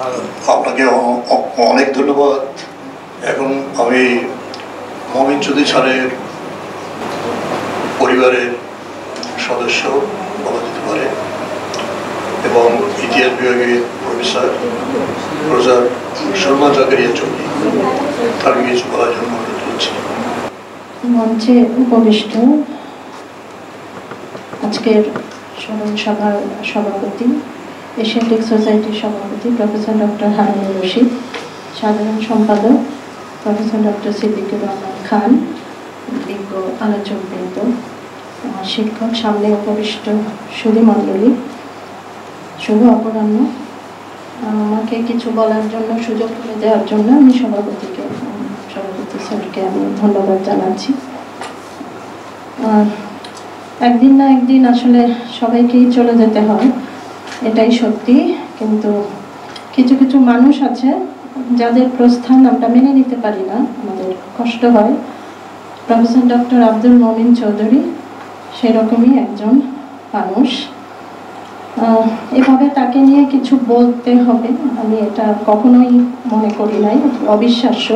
আপনাকে অনেক ধন্যবাদ। এখন আমি মমিন চৌধুরী স্যারের পরিবারের সদস্য বলা যেতে পারে এবং ইতিহাস বিভাগের প্রফেসর শর্মা জাকারিয়া চৌধুরী, তার কিছু বলার জন্য অনুরোধ করছি। মঞ্চে উপবিষ্ট আজকের স্মরণ সভার সভাপতি, এশিয়াটিক সোসাইটির সভাপতি প্রফেসর ডক্টর হারুনুর রশিদ, সাধারণ সম্পাদক প্রফেসর ডক্টর সিদ্দিকুর রহমান খান, বিজ্ঞ আলোচকবৃন্দ, শিক্ষক, সামনে উপবিষ্ট সুধীমণ্ডলী, শুভ অপরাহ্ন। আমাকে কিছু বলার জন্য, সুযোগ করে দেওয়ার জন্য আমি সভাপতি স্যারকে আমি ধন্যবাদ জানাচ্ছি। একদিন না একদিন আসলে সবাইকেই চলে যেতে হয়, এটাই সত্যি। কিন্তু কিছু কিছু মানুষ আছে যাদের প্রস্থান আমরা মেনে নিতে পারি না, আমাদের কষ্ট হয়। প্রফেসর ডক্টর আব্দুল মমিন চৌধুরী সেরকমই একজন মানুষ। এভাবে তাকে নিয়ে কিছু বলতে হবে আমি এটা কখনোই মনে করি নাই, অবিশ্বাস্য।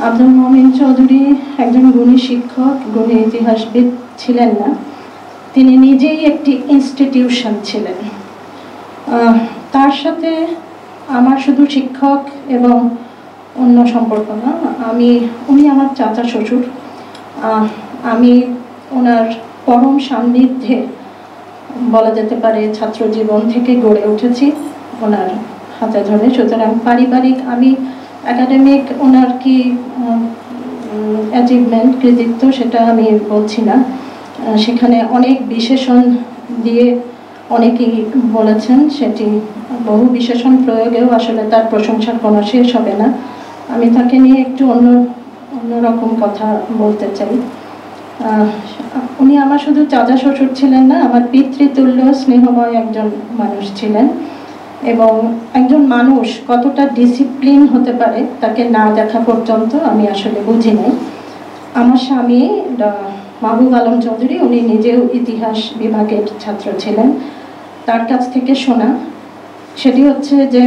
আব্দুল মমিন চৌধুরী একজন গুণী শিক্ষক, গুণী ইতিহাসবিদ ছিলেন না, তিনি নিজেই একটি ইনস্টিটিউশন ছিলেন। তার সাথে আমার শুধু শিক্ষক এবং অন্য সম্পর্ক না, উনি আমার চাচা শ্বশুর। আমি ওনার পরম সান্নিধ্যে বলা যেতে পারে ছাত্র জীবন থেকে গড়ে উঠেছি ওনার হাতে ধরে। সুতরাং পারিবারিক, আমি একাডেমিক ওনার কি অ্যাচিভমেন্ট, কৃতিত্ব, সেটা আমি বলছি না। সেখানে অনেক বিশেষণ দিয়ে অনেকেই বলেছেন, সেটি বহু বিশেষণ প্রয়োগেও আসলে তার প্রশংসার কোনো শেষ হবে না। আমি তাকে নিয়ে একটু অন্যরকম কথা বলতে চাই। উনি আমার শুধু চাচা শ্বশুর ছিলেন না, আমার পিতৃতুল্য স্নেহময় একজন মানুষ ছিলেন। এবং একজন মানুষ কতটা ডিসিপ্লিন হতে পারে তাকে না দেখা পর্যন্ত আমি আসলে বুঝি নাই। আমার স্বামী মাহবুব আলম চৌধুরী, উনি নিজেও ইতিহাস বিভাগের ছাত্র ছিলেন। তার কাছ থেকে শোনা সেটি হচ্ছে যে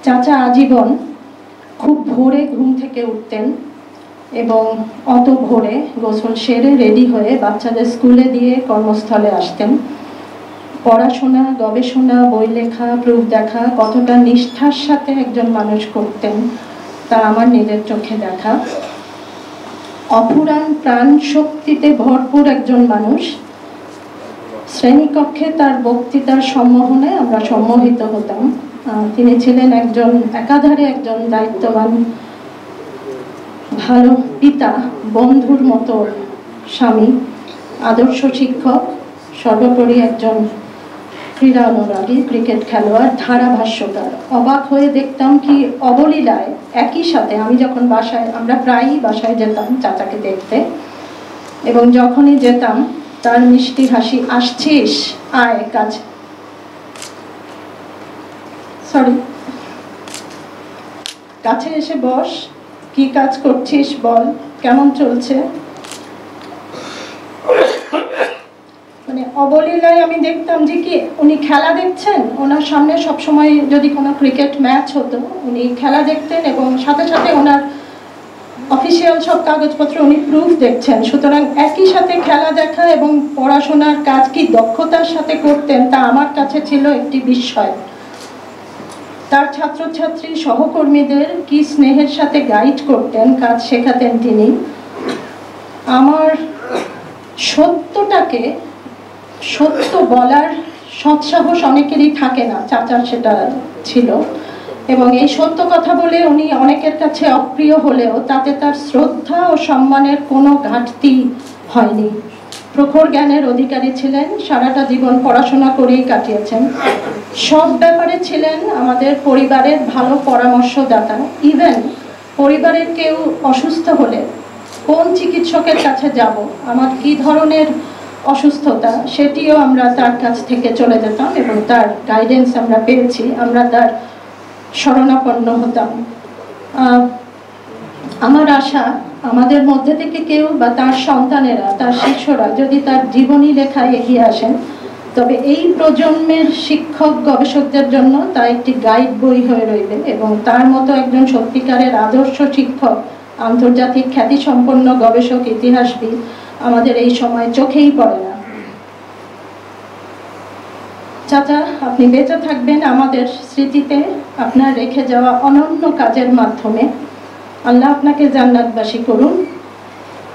চাচা আজীবন খুব ভোরে ঘুম থেকে উঠতেন এবং অত ভোরে গোসল সেরে রেডি হয়ে বাচ্চাদের স্কুলে দিয়ে কর্মস্থলে আসতেন। পড়াশোনা, গবেষণা, বই লেখা, প্রুফ দেখা কতটা নিষ্ঠার সাথে একজন মানুষ করতেন তা আমার নিজের চোখে দেখা। অপুরাণ প্রাণ শক্তিতে ভরপুর একজন মানুষ। শ্রেণীকক্ষে তার বক্তৃতার সম্মোহনে আমরা সম্মোহিত হতাম। তিনি ছিলেন একাধারে একজন দায়িত্ববান, ভালো পিতা, বন্ধুর মতো স্বামী, আদর্শ শিক্ষক, সর্বোপরি একজন ক্রীড়া অনুরাগী, ক্রিকেট খেলোয়াড়, ধারাভাষ্যকার। অবাক হয়ে দেখতাম কি অবলীলায় একই সাথে আমরা প্রায়ই বাসায় যেতাম চাচাকে দেখতে, এবং যখনই যেতাম তার মিষ্টি হাসি, আসছিস, আয় কাছে এসে বস, কি কাজ করছিস বল, কেমন চলছে। মানে অবলীলায় আমি দেখতাম যে কি উনি খেলা দেখছেন, ওনার সামনে সবসময় যদি কোনো ক্রিকেট ম্যাচ হতো উনি খেলা দেখতেন এবং সাথে সাথে ওনার অফিসিয়াল সব কাগজপত্র উনি প্রুফ দেখছেন। সুতরাং একই সাথে খেলা দেখা এবং পড়াশোনার কাজ কি দক্ষতার সাথে করতেন তা আমার কাছে ছিল একটি বিস্ময়। তার ছাত্রছাত্রী সহকর্মীদের কি স্নেহের সাথে গাইড করতেন, কাজ শেখাতেন তিনি। আমার সত্য বলার সৎসাহস অনেকেরই থাকে না, চাচার সেটা ছিল। এবং এই সত্য কথা বলে উনি অনেকের কাছে অপ্রিয় হলেও তাতে তার শ্রদ্ধা ও সম্মানের কোনো ঘাটতি হয়নি। প্রখর জ্ঞানের অধিকারী ছিলেন, সারাটা জীবন পড়াশোনা করেই কাটিয়েছেন। সব ব্যাপারে ছিলেন আমাদের পরিবারের ভালো পরামর্শদাতা। ইভেন পরিবারের কেউ অসুস্থ হলে কোন চিকিৎসকের কাছে যাব, আমার কি ধরনের অসুস্থতা, সেটিও আমরা তার কাছ থেকে চলে যেতাম এবং তার গাইডেন্স আমরা পেয়েছি, আমরা তার শরণাপন্ন হতাম। আমার আশা আমাদের মধ্যে থেকে কেউ বা তার সন্তানেরা, তার শিষ্যরা যদি তার জীবনী লেখায় এগিয়ে আসেন তবে এই প্রজন্মের শিক্ষক গবেষকদের জন্য তা একটি গাইড বই হয়ে রইবে এবং তার মতো একজন সত্যিকারের আদর্শ শিক্ষক, আন্তর্জাতিক খ্যাতিসম্পন্ন গবেষক, ইতিহাসবিদ আমাদের এই সময় চোখেই পড়ে না। চাচা, আপনি বেঁচে থাকবেন আমাদের স্মৃতিতে আপনার রেখে যাওয়া অনন্য কাজের মাধ্যমে। আল্লাহ আপনাকে জান্নাতবাসী করুন।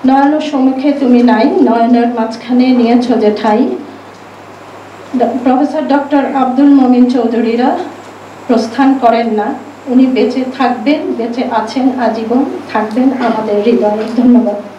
নয়নের সম্মুখে তুমি নাই, নয়নের মাঝখানে নিয়েছ যে ঠাই। প্রফেসর ডক্টর আব্দুল মমিন চৌধুরীরা প্রস্থান করেন না, উনি বেঁচে থাকবেন, বেঁচে আছেন আজীবন, থাকবেন আমাদের হৃদয়ে। ধন্যবাদ।